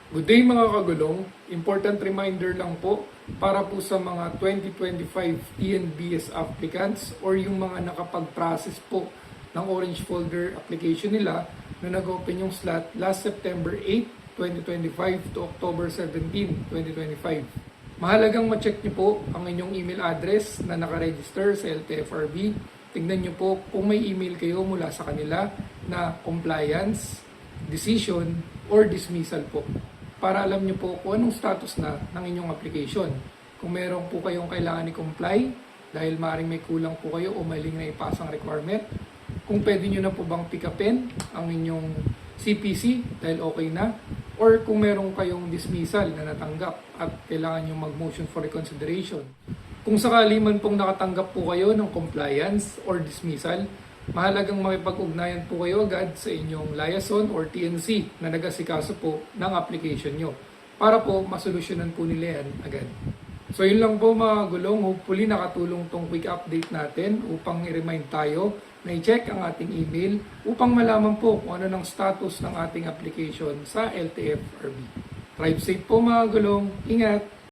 Good day mga kagulong, important reminder lang po para po sa mga 2025 TNBS applicants or yung mga nakapag-process po ng orange folder application nila na nag-open yung slot last September 8, 2025 to October 17, 2025. Mahalagang ma-check niyo po ang inyong email address na nakaregister sa LTFRB. Tingnan niyo po kung may email kayo mula sa kanila na compliance, decision, or dismissal po, para alam niyo po kung anong status na ng inyong application. Kung meron po kayong kailangan i-comply dahil maaaring may kulang po kayo o maling na ipasang requirement, kung pwede nyo na po bang pick upin ang inyong CPC dahil okay na, or kung meron kayong dismissal na natanggap at kailangan nyo mag-motion for reconsideration. Kung sakali man pong nakatanggap po kayo ng compliance or dismissal, mahalagang makipag-ugnayan po kayo agad sa inyong liaison or TNC na nag-asikaso po ng application nyo para po masolusyonan po nila yan agad. So yun lang po mga gulong, hopefully nakatulong tong quick update natin upang i-remind tayo na i-check ang ating email upang malaman po kung ano ng status ng ating application sa LTFRB. Drive safe po mga gulong, ingat!